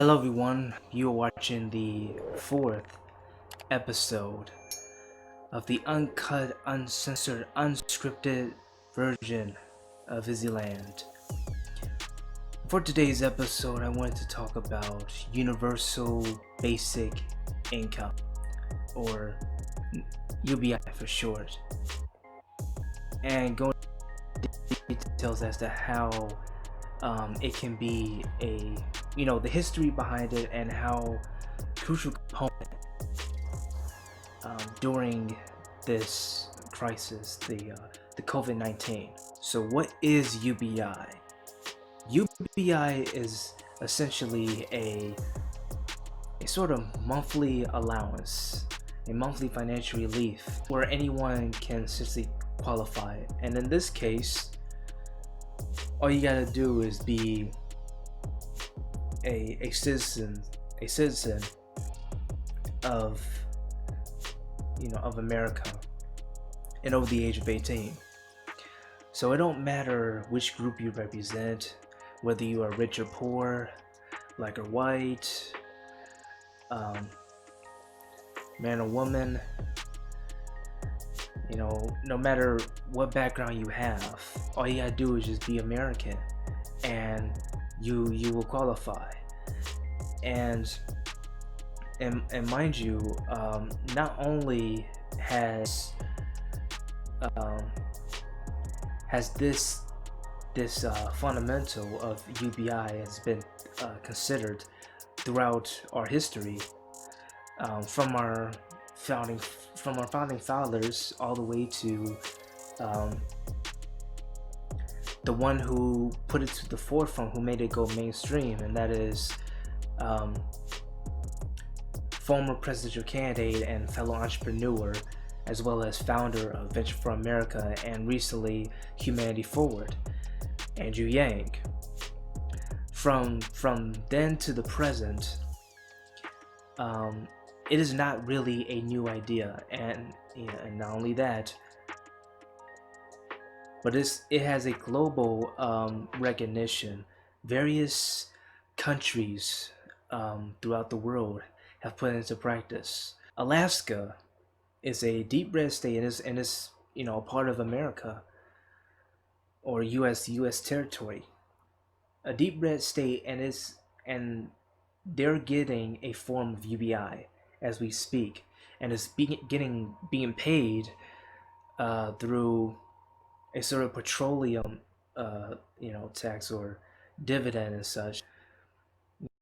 Hello everyone, you are watching the fourth episode of the uncut, uncensored, unscripted version of IzzyLand. For today's episode, I wanted to talk about universal basic income, or UBI for short, and going into details as to how it can be the history behind it and how crucial component during this crisis, the COVID-19. So what is UBI? UBI is essentially a sort of monthly allowance, a monthly financial relief where anyone can essentially qualify. And in this case, all you gotta do is be a citizen of of America and over the age of 18. So it don't matter which group you represent, whether you are rich or poor, black or white, man or woman, no matter what background you have, all you gotta do is just be American and you will qualify. And mind you, not only has this fundamental of UBI has been considered throughout our history, from our founding fathers all the way to the one who put it to the forefront, who made it go mainstream, and that is former presidential candidate and fellow entrepreneur, as well as founder of Venture for America and recently Humanity Forward, Andrew Yang. From then to the present, it is not really a new idea, and not only that, but it has a global recognition. Various countries throughout the world have put it into practice. Alaska is a deep red state and is a part of America, or U.S. territory. A deep red state, and they're getting a form of UBI as we speak, and it's being paid through a sort of petroleum tax or dividend and such,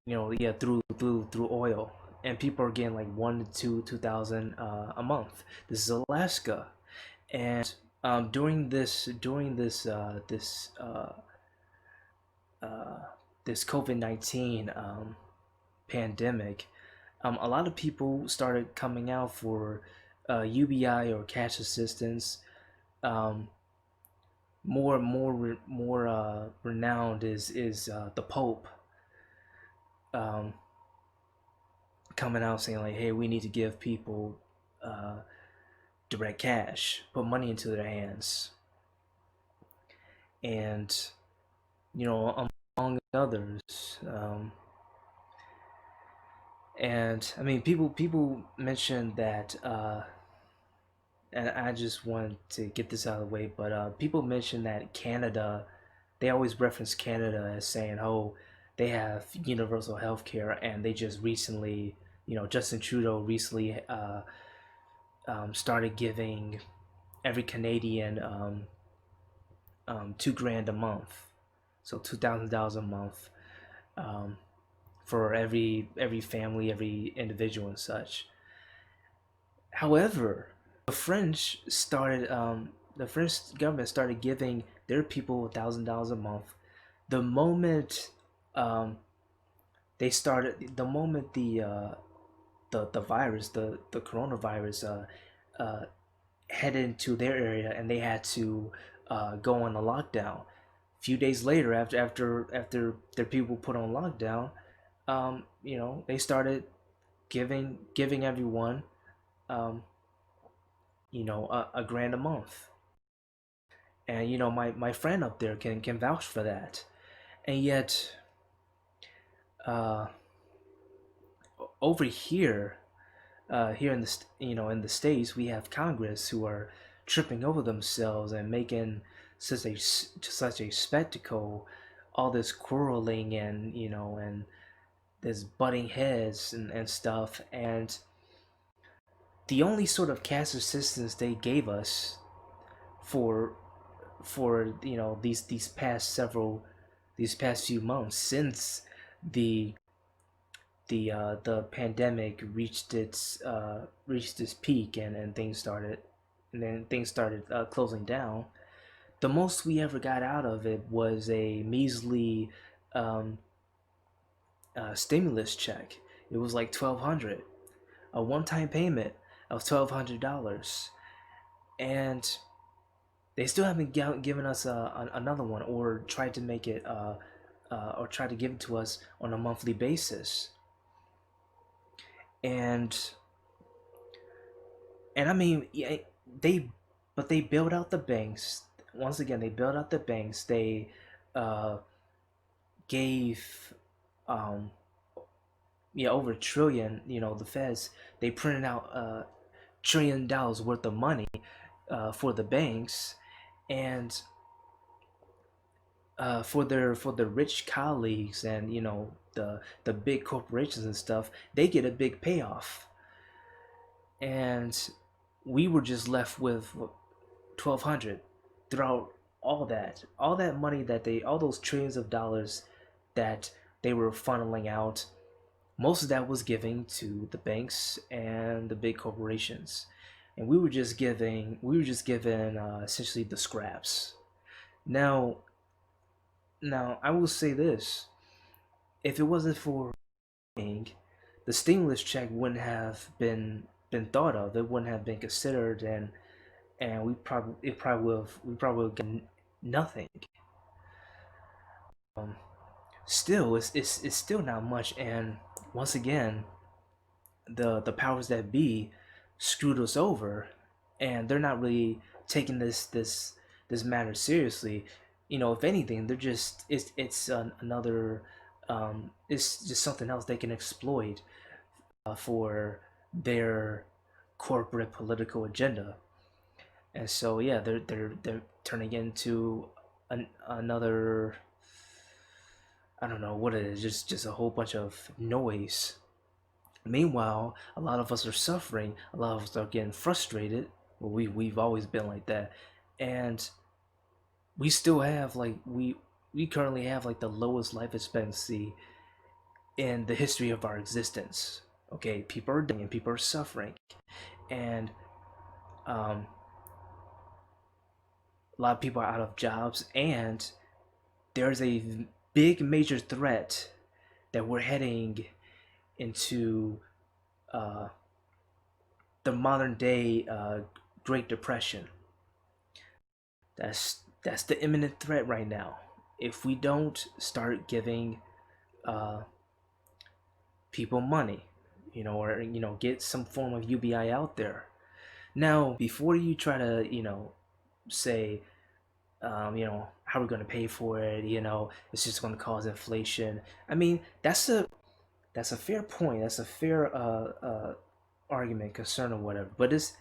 through oil, and people are getting like 2,000 a month. This is Alaska, and during this COVID-19 pandemic, a lot of people started coming out for UBI or cash assistance. More renowned is the Pope coming out saying like, hey, we need to give people direct cash, put money into their hands, and among others. And I mean, people mentioned that, and I just want to get this out of the way, but people mention that Canada, they always reference Canada as saying, oh, they have universal health care, and they just recently, Justin Trudeau recently started giving every Canadian $2,000 a month, so $2,000 a month, for every family, every individual, and such. However, the French government started giving their people $1,000 a month the moment the moment the virus, the coronavirus, headed into their area, and they had to go on a lockdown. A few days later, after their people put on lockdown, they started giving everyone a grand a month. And my friend up there can vouch for that. And yet, over here, here in the in the states, we have Congress who are tripping over themselves and making such a spectacle, all this quarreling and and this butting heads and stuff, and the only sort of cash assistance they gave us for these past several these past few months since the the pandemic reached its peak and things started closing down. The most we ever got out of it was a measly um, stimulus check. It was like 1,200, a one-time payment of $1,200, and they still haven't given us another one or tried to make it or try to give it to us on a monthly basis. And I mean, yeah, they but they build out the banks. Once again, they build out the banks. They uh, gave um, yeah, over a trillion. The feds, they printed out $1 trillion worth of money for the banks, and for their rich colleagues and the big corporations and stuff, they get a big payoff, and we were just left with 1,200 throughout all that money that they all those trillions of dollars that they were funneling out. Most of that was giving to the banks and the big corporations, and we were just given essentially the scraps. Now, I will say this: if it wasn't for the stimulus check wouldn't have been thought of. It wouldn't have been considered, and we probably would get nothing. Um, Still, it's still not much. And once again, the powers that be screwed us over, and they're not really taking this matter seriously. If anything, they're just another it's just something else they can exploit for their corporate political agenda. And so yeah, they're turning into another, I don't know what it is, just a whole bunch of noise. Meanwhile, a lot of us are suffering. A lot of us are getting frustrated. Well, we've always been like that, and we still have we currently have like the lowest life expectancy in the history of our existence. Okay, people are dying, people are suffering, and um, a lot of people are out of jobs, and there's a big major threat that we're heading into uh, the modern day Great Depression. That's the imminent threat right now. If we don't start giving uh, people money, or get some form of UBI out there. Now, before you try to say how are we going to pay for it, it's just going to cause inflation. I mean, that's a fair point. That's a fair argument, concern, or whatever. But it's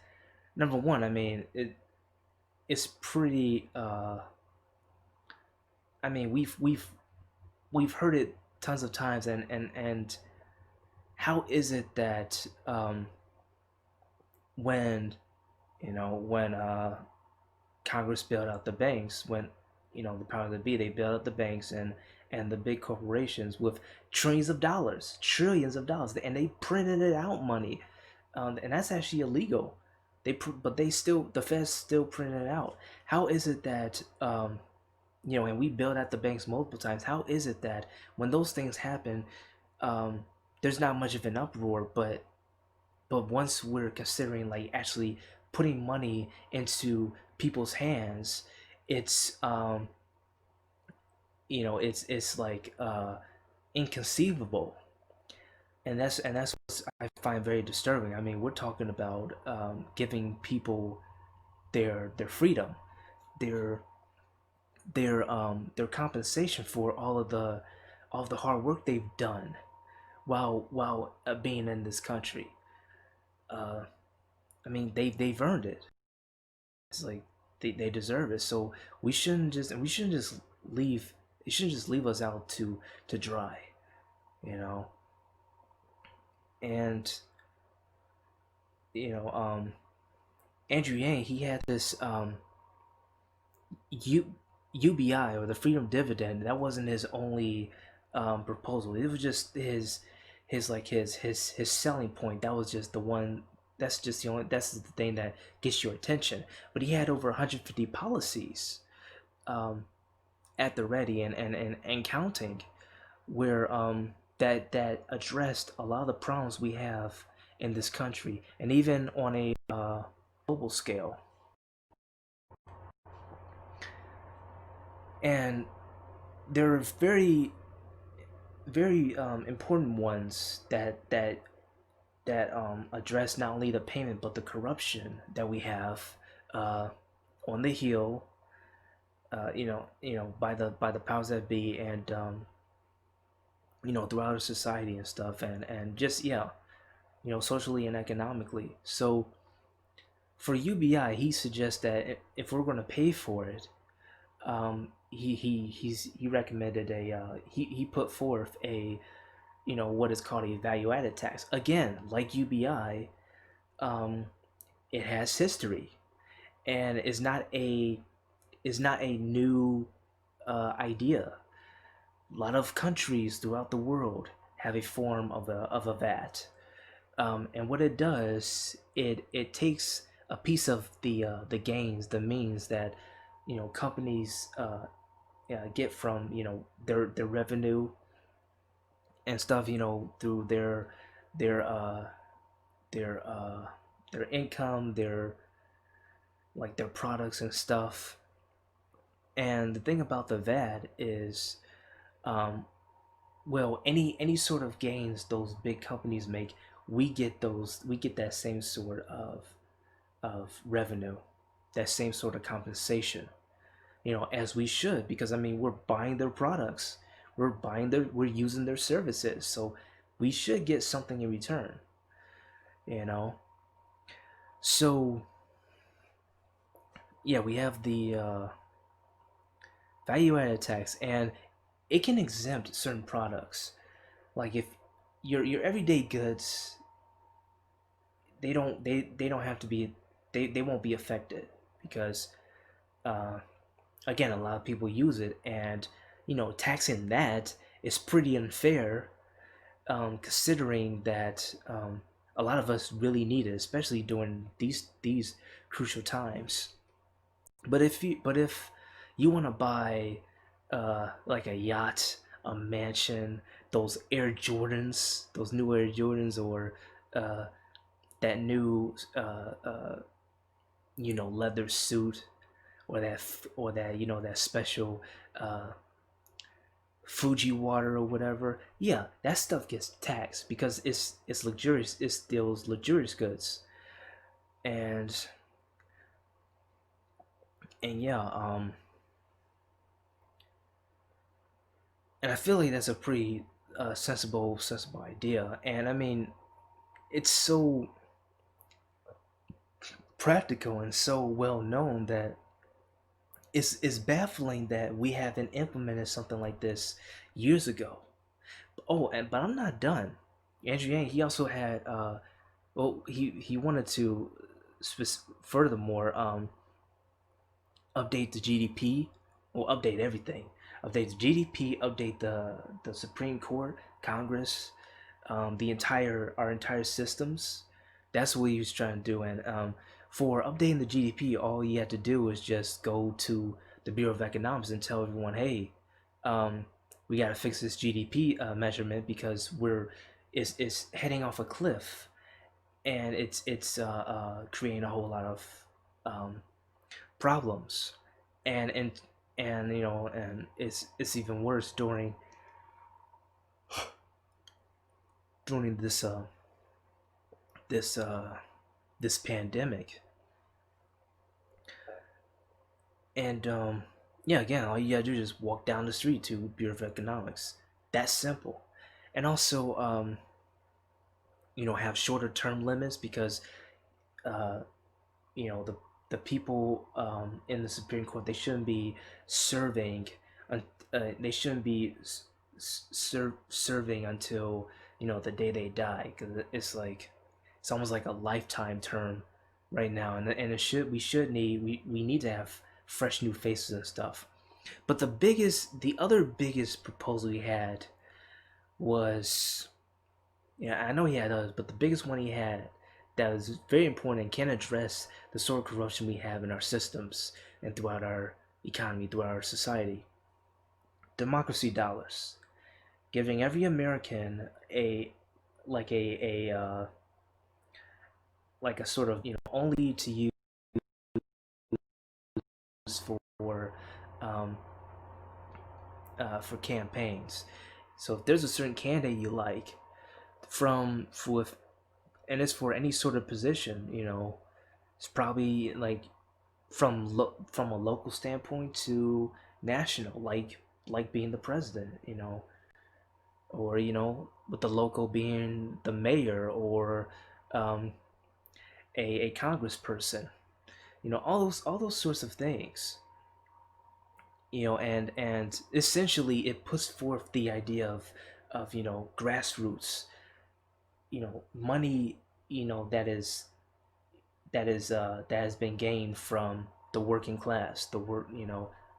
number one. I mean, it's pretty. I mean, we've heard it tons of times, and how is it that when when Congress bailed out the banks, when the power that be, they bailed out the banks and the big corporations with trillions of dollars, and they printed it out money, and that's actually illegal. But the Feds still printed it out. How is it that and we bailed out the banks multiple times? How is it that when those things happen, um, there's not much of an uproar, but once we're considering like actually putting money into people's hands, it's it's like inconceivable, and that's what I find very disturbing. I mean, we're talking about giving people their freedom, their their compensation for all of the hard work they've done. while being in this country. Uh, I mean, they've earned it. It's like they deserve it. So we shouldn't just leave. You shouldn't just leave us out to dry, you know. And you know, Andrew Yang, he had this U, UBI, or the freedom dividend. That wasn't his only proposal. It was just his selling point. That was just the one. That's just the only. That's the thing that gets your attention. But he had over 150 policies um, at the ready and counting, where that addressed a lot of the problems we have in this country, and even on a global scale. And there are very important ones that address not only the payment but the corruption that we have uh, on the Hill, by the powers that be, and throughout our society and stuff, and just yeah, socially and economically. So for UBI, he suggests that if we're going to pay for it, he recommended he put forth a what is called a value added tax. Again, like UBI, um, it has history, and is not a new idea. A lot of countries throughout the world have a form of a VAT, and what it does, it takes a piece of the gains, the means that companies get from their revenue and stuff, through their their uh their income, their products and stuff. And the thing about the VAT is, um, well, any sort of gains those big companies make, we get that same sort of revenue, that same sort of compensation, as we should, because I mean we're buying their products, we're using their services, so we should get something in return, you know. So yeah, we have the value added tax, and it can exempt certain products. Like if your everyday goods, they don't have to be, they won't be affected, because uh, again, a lot of people use it, and taxing that is pretty unfair, considering that a lot of us really need it, especially during these crucial times. But if you want to buy like a yacht, a mansion, those Air Jordans, those new Air Jordans, or uh, that new leather suit, or that that special uh, Fuji water or whatever, yeah, that stuff gets taxed because it's luxurious. It's those luxurious goods, and yeah, and I feel like that's a pretty sensible idea. And I mean, it's so practical and so well known that it's baffling that we haven't implemented something like this years ago. Oh, and but I'm not done. Andrew Yang, he also had well, he wanted to furthermore update the GDP, or update everything, update the GDP, update the Supreme Court, Congress, the entire our entire systems. That's what he was trying to do. And for updating the GDP, all you had to do is just go to the Bureau of Economics and tell everyone, hey, um, we got to fix this GDP measurement because it's heading off a cliff, and it's creating a whole lot of um, problems, and and and it's even worse during this this pandemic. And yeah, again, all you gotta do is just walk down the street to Bureau of Economics. That's simple. and also have shorter term limits because uh, the people in the Supreme Court, they shouldn't be serving, they shouldn't be serving until the day they die, because it's like it's almost like a lifetime term right now, and we need to have fresh new faces and stuff. But the other biggest proposal he had was, yeah, I know he had others, but the biggest one he had that was very important and can address the sort of corruption we have in our systems and throughout our economy, throughout our society. Democracy dollars, giving every American a like a sort of only to use for um, for campaigns. So if there's a certain candidate you like from for and it's for any sort of position, it's probably like from a local standpoint to national, like being the president, or with the local being the mayor or um, a congressperson, all those sorts of things, and essentially it puts forth the idea of grassroots, money, that has been gained from the working class, the work,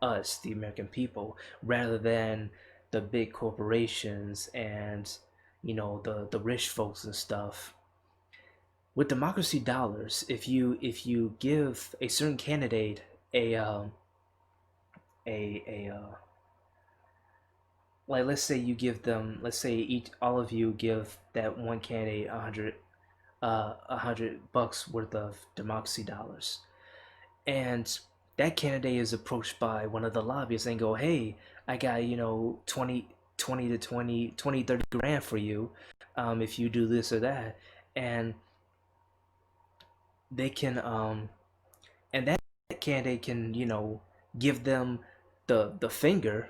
us, the American people, rather than the big corporations and the rich folks and stuff. With democracy dollars, if you give a certain candidate a a like, let's say each all of you give that one candidate $100 worth of democracy dollars, and that candidate is approached by one of the lobbyists and go, hey, I got 20 to 30 grand for you, if you do this or that. And they can and that candidate can give them the finger,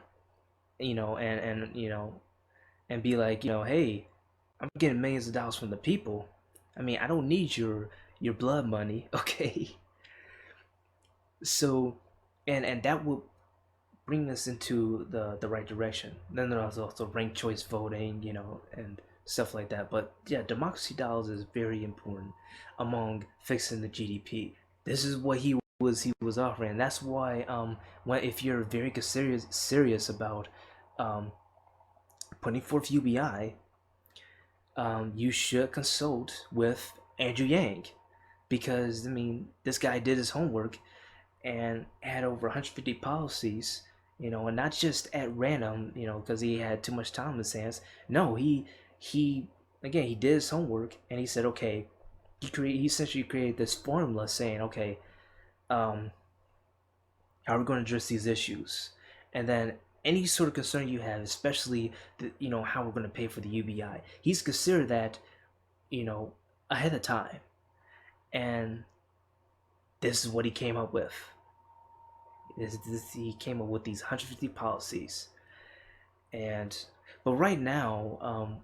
and be like, hey, I'm getting millions of dollars from the people. I mean, I don't need your blood money. Okay. So, and that will bring us into the right direction. Then there's also ranked choice voting, and stuff like that. But yeah, democracy dollars is very important among fixing the GDP. This is what he was offering. And that's why when if you're very serious about um, putting forth UBI, you should consult with Andrew Yang, because I mean this guy did his homework and had over 150 policies, and not just at random, because he had too much time in his hands. No, he again, he did his homework and he said, okay, he essentially created this formula saying, okay, um, how are we going to address these issues, and then any sort of concern you have, especially how we're going to pay for the UBI. He's considered that you know ahead of time, and this is what he came up with. He came up with these 150 policies, and but right now,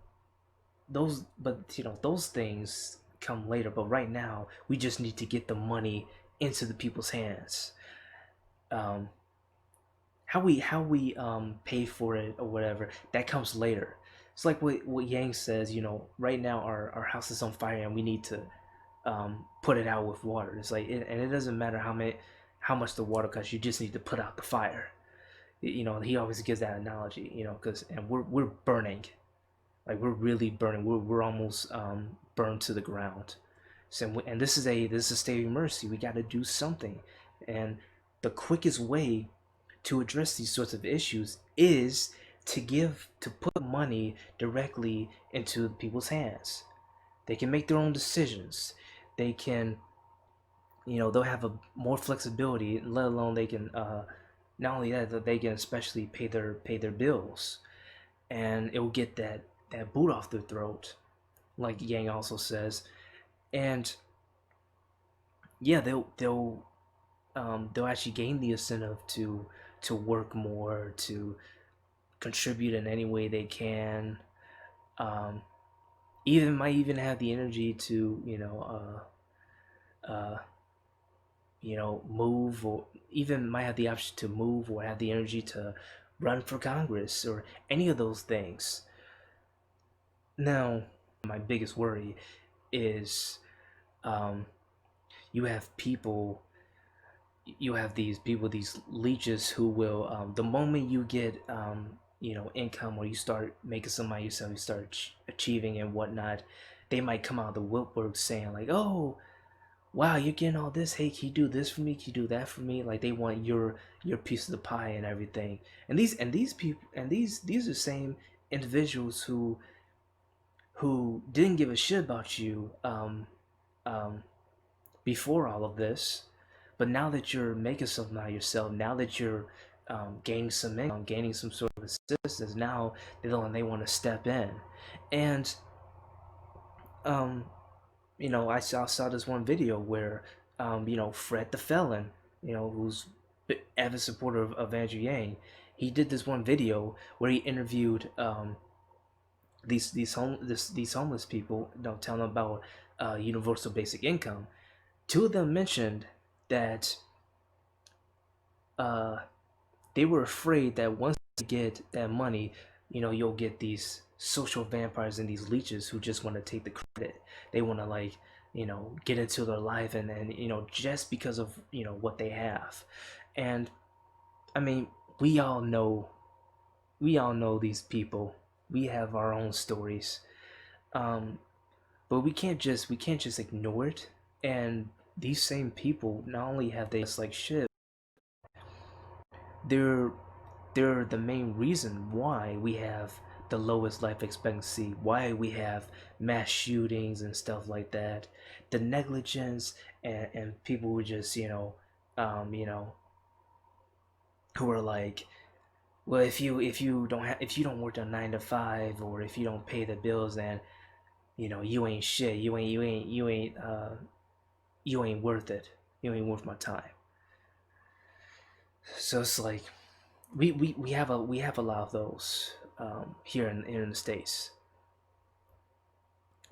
those things come later. But right now, we just need to get the money into the people's hands. Um, how we pay for it or whatever, that comes later. It's like what Yang says. Right now our house is on fire and we need to put it out with water. It's like and it doesn't matter how much the water costs. You just need to put out the fire. He always gives that analogy. Because and we're burning, like we're really burning. We're almost burned to the ground. So and this is a state of emergency. We got to do something, and the quickest way to address these sorts of issues is to put money directly into people's hands. They can make their own decisions. They can, they'll have a more flexibility. Let alone they can, not only that they can especially pay their bills, and it will get that boot off their throat, like Yang also says. And yeah, they'll actually gain the incentive to work more, to contribute in any way they can, Um, even might even have the energy to uh, move, or even might have the option to move, or have the energy to run for Congress or any of those things. Now, my biggest worry is, um, you have people, these leeches who will, the moment you get, income, or you start making some money yourself, you start achieving and whatnot, they might come out of the woodwork saying like, "Oh, wow, you're getting all this. Hey, can you do this for me? Can you do that for me?" Like they want your piece of the pie and everything. And these people, and these are the same individuals who didn't give a shit about you, um, before all of this, but now that you're making something out of yourself, now that you're, gaining some income, gaining some sort of assistance, now they want to step in, and um, I saw this one video where, Fred the Felon, who's avid supporter of Andrew Yang, he did this one video where he interviewed, these homeless people, telling them about, universal basic income. Two of them mentioned that, uh, they were afraid that once you get that money, you'll get these social vampires and these leeches who just want to take the credit. They want to, like, get into their life, and just because of what they have. And I mean, we all know these people. We have our own stories, um, but we can't just ignore it. And these same people, not only have they just like shit, they're they're the main reason why we have the lowest life expectancy, why we have mass shootings and stuff like that, the negligence, and people who just, who are like, well, if you don't work a 9 to 5, or if you don't pay the bills, then you ain't shit, you ain't worth it, you ain't worth my time. So it's like, we have a lot of those, here in the States.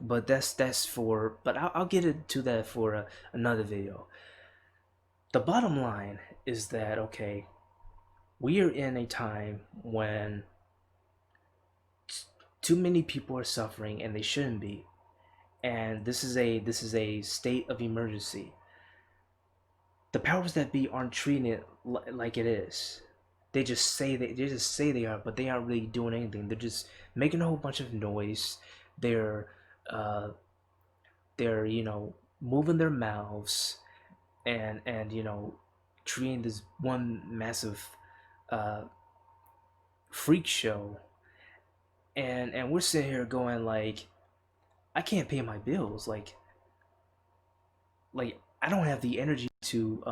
But that's for, but I'll get into that for another video. The bottom line is that, okay, we are in a time when too many people are suffering and they shouldn't be, and this is a state of emergency. The powers that be aren't treating it like it is. They just say they are, but they aren't really doing anything. They're just making a whole bunch of noise. They're uh, they're moving their mouths, and creating this one massive, uh, freak show, and we're sitting here going like, I can't pay my bills, like I don't have the energy to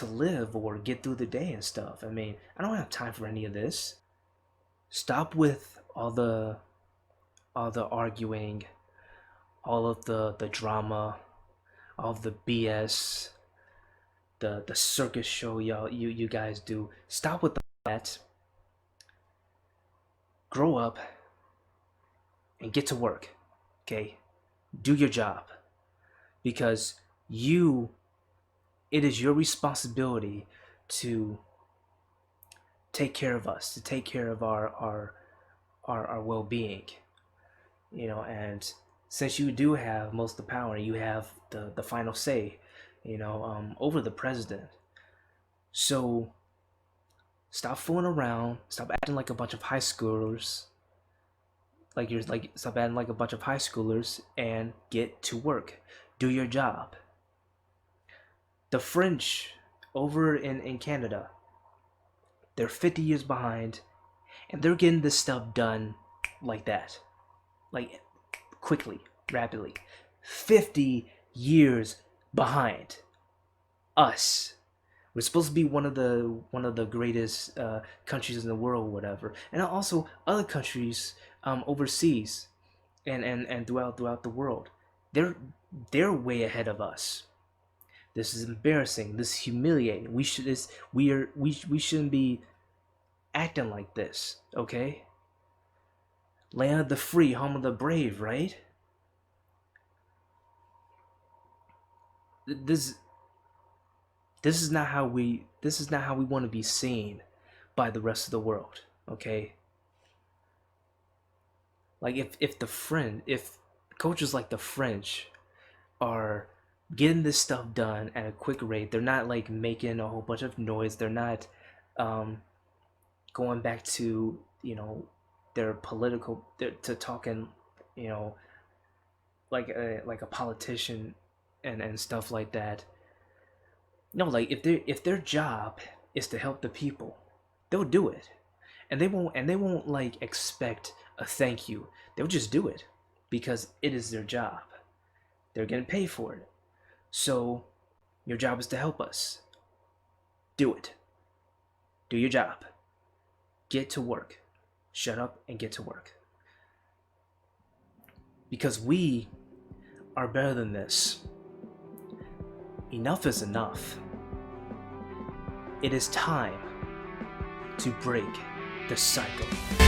live or get through the day and stuff. I mean, I don't have time for any of this. Stop with all the arguing, all of the drama, all of the BS, the circus show you guys do. Stop with that. Grow up and get to work. Okay? Do your job, because you it is your responsibility to take care of us, to take care of our well-being. And since you do have most of the power, you have the final say, over the president. So stop fooling around, stop acting like a bunch of high schoolers, stop acting like a bunch of high schoolers, and get to work. Do your job. The French over in Canada, they're 50 years behind, and they're getting this stuff done like that, like quickly, rapidly. 50 years behind us. We're supposed to be one of the greatest, countries in the world, whatever, and also other countries, overseas, and throughout the world. They're way ahead of us. This is embarrassing. This is humiliating. We shouldn't be acting like this. Okay. Land of the free, home of the brave, right? This this is not how we want to be seen by the rest of the world, okay? Like if cultures like the French are getting this stuff done at a quick rate, they're not like making a whole bunch of noise, they're not um, going back to, their political, to talking, you know, like a politician and stuff like that. No, like if their job is to help the people, they'll do it, and they won't like expect a thank you. They'll just do it because it is their job. They're getting paid for it. So your job is to help us. Do it. Do your job. Get to work. Shut up and get to work. Because we are better than this. Enough is enough. It is time to break the cycle.